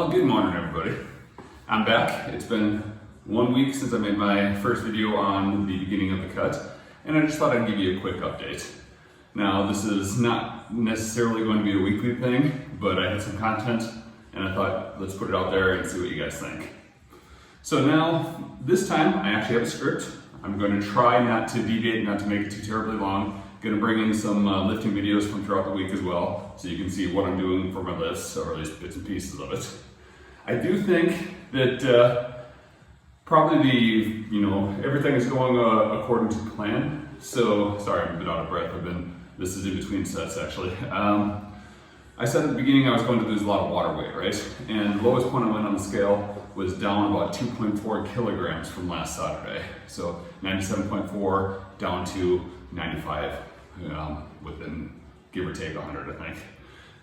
Well, good morning everybody. I'm back. It's been 1 week since I made my first video on the beginning of the cut, and I just thought I'd give you a quick update. Now, this is not necessarily going to be a weekly thing, but I had some content and I thought let's put it out there and see what you guys think. So now, this time I actually have a script. I'm going to try not to deviate, not to make it too terribly long. Going to bring in some lifting videos from throughout the week as well, so you can see what I'm doing for my lifts, or at least bits and pieces of it. I do think that probably everything is going according to plan. So, sorry, I'm a bit out of breath. This is in between sets actually. I said at the beginning I was going to lose a lot of water weight, right? And the lowest point I went on the scale was down about 2.4 kilograms from last Saturday. So 97.4 down to 95, within give or take 100, I think,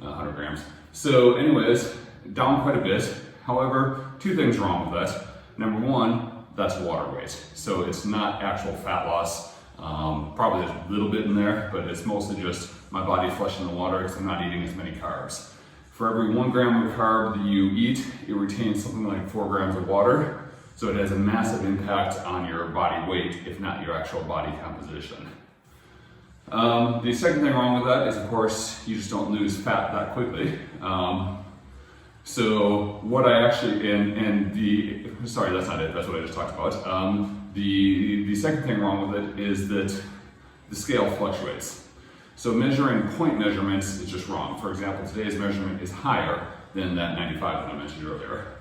100 grams. So anyways, down quite a bit. However, two things wrong with that. Number one, that's water weight. So it's not actual fat loss. Probably there's a little bit in there, but it's mostly just my body flushing the water because I'm not eating as many carbs. For every 1 gram of carb that you eat, it retains something like 4 grams of water. So it has a massive impact on your body weight, if not your actual body composition. The second thing wrong with that is, of course, you just don't lose fat that quickly. So what I actually, sorry, that's not it, that's what I just talked about. The second thing wrong with it is that the scale fluctuates. So measuring point measurements is just wrong. For example, today's measurement is higher than that 95 that I mentioned earlier.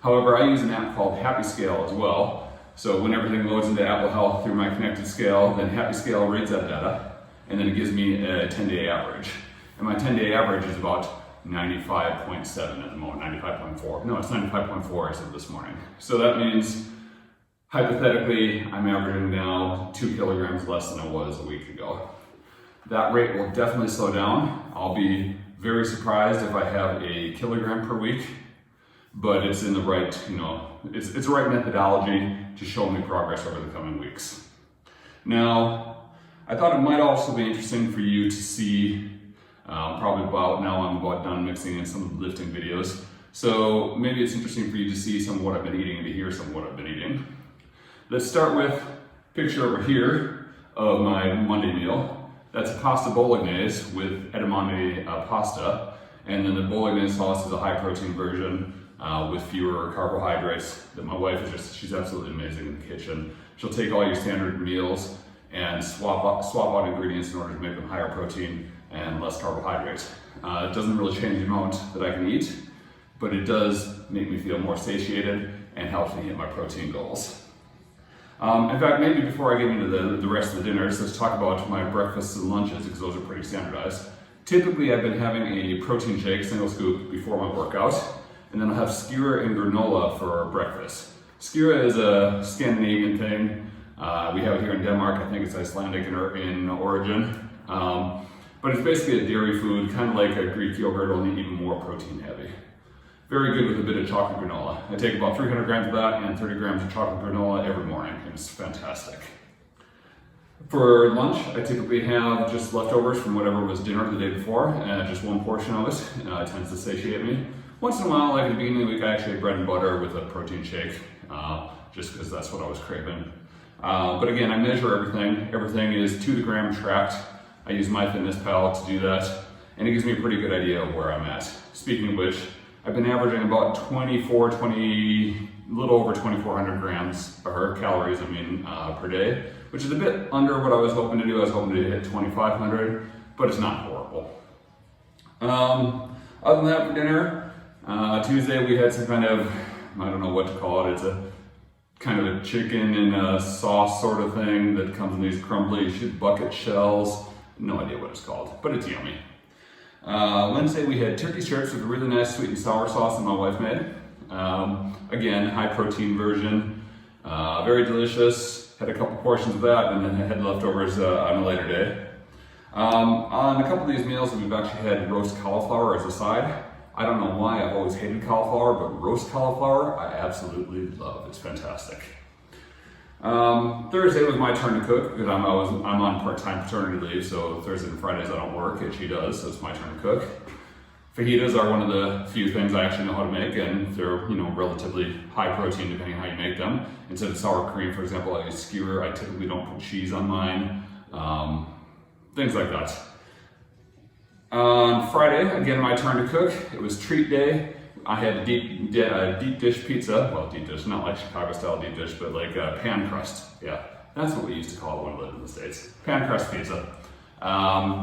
However, I use an app called Happy Scale as well. So when everything loads into Apple Health through my connected scale, then Happy Scale reads that data, and then it gives me a 10-day average. And my 10-day average is about 95.7 at the moment, 95.4. No, it's 95.4 I said this morning. So that means, hypothetically, I'm averaging now 2 kilograms less than I was a week ago. That rate will definitely slow down. I'll be very surprised if I have a kilogram per week, but it's in the right, it's the right methodology to show me progress over the coming weeks. Now, I thought it might also be interesting for you to see, probably now I'm about done mixing in some of the lifting videos. So maybe it's interesting for you to see some of what I've been eating and to hear some of what I've been eating. Let's start with a picture over here of my Monday meal. That's a pasta bolognese with edamame pasta, and then the bolognese sauce is a high protein version with fewer carbohydrates that my wife she's absolutely amazing in the kitchen. She'll take all your standard meals and swap out ingredients in order to make them higher protein and less carbohydrates. It doesn't really change the amount that I can eat, but it does make me feel more satiated and helps me hit my protein goals. In fact, maybe before I get into the rest of the dinners, let's talk about my breakfasts and lunches, because those are pretty standardized. Typically, I've been having a protein shake, single scoop, before my workout, and then I'll have skyr and granola for breakfast. Skyr is a Scandinavian thing. We have it here in Denmark. I think it's Icelandic in origin. But it's basically a dairy food, kind of like a Greek yogurt, only even more protein heavy. Very good with a bit of chocolate granola. I take about 300 grams of that and 30 grams of chocolate granola every morning. It's fantastic. For lunch, I typically have just leftovers from whatever was dinner the day before, and just one portion of it. It tends to satiate me. Once in a while, like at the beginning of the week, I actually had bread and butter with a protein shake, just because that's what I was craving. But again, I measure everything. Everything is to the gram tracked. I use MyFitnessPal to do that, and it gives me a pretty good idea of where I'm at. Speaking of which, I've been averaging about a little over 2,400 grams, or calories, per day, which is a bit under what I was hoping to do. I was hoping to hit 2,500, but it's not horrible. Other than that, for dinner, Tuesday we had some kind of, I don't know what to call it. It's a kind of a chicken in a sauce sort of thing that comes in these crumbly bucket shells. No idea what it's called, but it's yummy. Wednesday we had turkey strips with a really nice sweet and sour sauce that my wife made. Again, high protein version, very delicious. Had a couple portions of that, and then I had leftovers on a later day. On a couple of these meals, we've actually had roast cauliflower as a side. I don't know why, I've always hated cauliflower, but roast cauliflower I absolutely love. It's fantastic. Thursday was my turn to cook because I'm on part-time paternity leave, so Thursdays and Fridays I don't work and she does, so it's my turn to cook. Fajitas are one of the few things I actually know how to make, and they're, you know, relatively high protein depending on how you make them. Instead of sour cream, for example, I use skewer. I typically don't put cheese on mine. Things like that. On Friday, again, my turn to cook. It was treat day. I had a deep dish pizza. Well, deep dish, not like Chicago style deep dish, but like pan crust. Yeah, that's what we used to call it when we lived in the States. Pan crust pizza.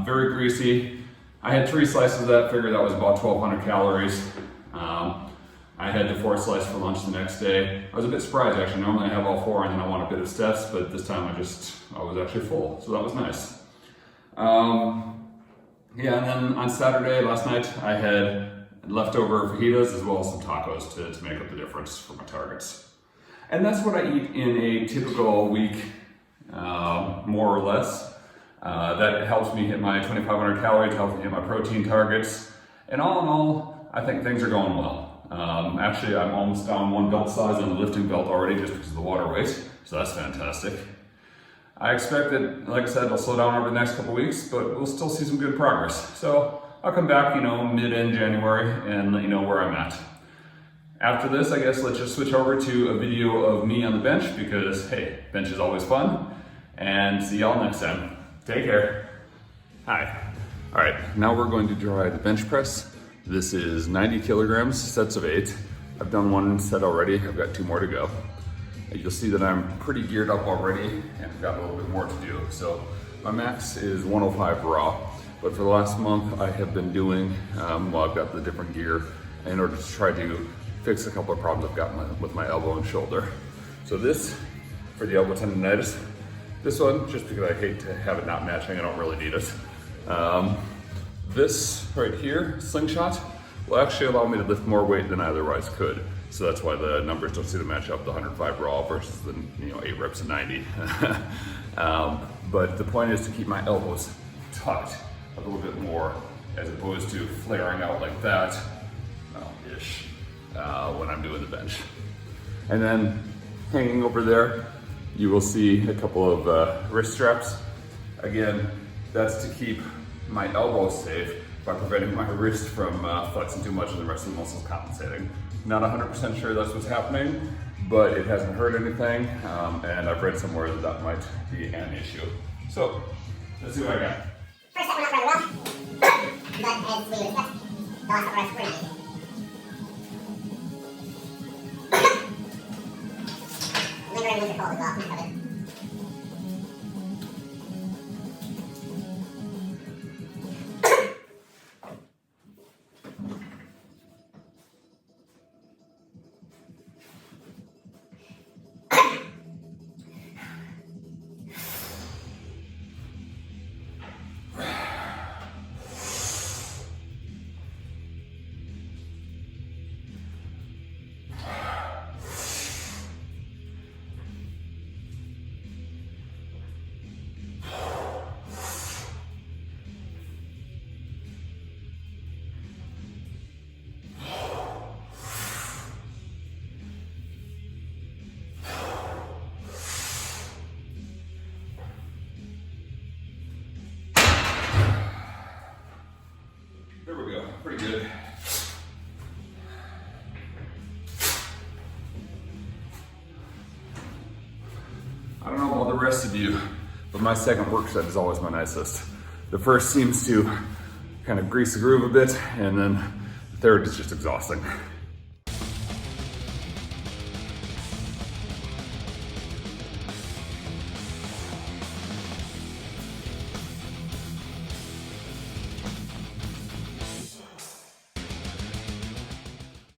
Very greasy. I had 3 slices of that, figured that was about 1,200 calories. I had the 4th slice for lunch the next day. I was a bit surprised actually. Normally I have all 4 and then I want a bit of Steph's, but this time I was actually full, so that was nice. Yeah, and then on Saturday, last night, I had leftover fajitas as well as some tacos to make up the difference for my targets. And that's what I eat in a typical week, more or less. That helps me hit my 2,500 calories, helps me hit my protein targets. And all in all, I think things are going well. Actually, I'm almost down 1 belt size on the lifting belt already just because of the water weight, so that's fantastic. I expect that, like I said, I'll slow down over the next couple weeks, but we'll still see some good progress. So I'll come back, you know, mid-end January and let you know where I'm at. After this, I guess let's just switch over to a video of me on the bench because, hey, bench is always fun. And see y'all next time. Take care. Hi. All right, now we're going to try the bench press. This is 90 kilograms, sets of 8. I've done 1 set already. I've got 2 more to go. You'll see that I'm pretty geared up already and I've got a little bit more to do. So my max is 105 raw, but for the last month I have been doing, well, I've got the different gear in order to try to fix a couple of problems I've got with my elbow and shoulder. So this, for the elbow tendonitis, this one, just because I hate to have it not matching, I don't really need it. This right here, slingshot, will actually allow me to lift more weight than I otherwise could. So that's why the numbers don't seem to match up, the 105 raw versus the 8 reps of 90. But the point is to keep my elbows tucked a little bit more as opposed to flaring out like that, well-ish, when I'm doing the bench. And then hanging over there, you will see a couple of wrist straps. Again, that's to keep my elbows safe by preventing my wrist from flexing too much and the rest of the muscles compensating. Not 100% sure that's what's happening, but it hasn't hurt anything, and I've read somewhere that that might be an issue. So, let's see what I got. First set went off rather well, but as we would expect, the last couple reps were not easy. Lingering winter cold as well, not covered. There we go, pretty good. I don't know about the rest of you, but my second work set is always my nicest. The first seems to kind of grease the groove a bit, and then the third is just exhausting.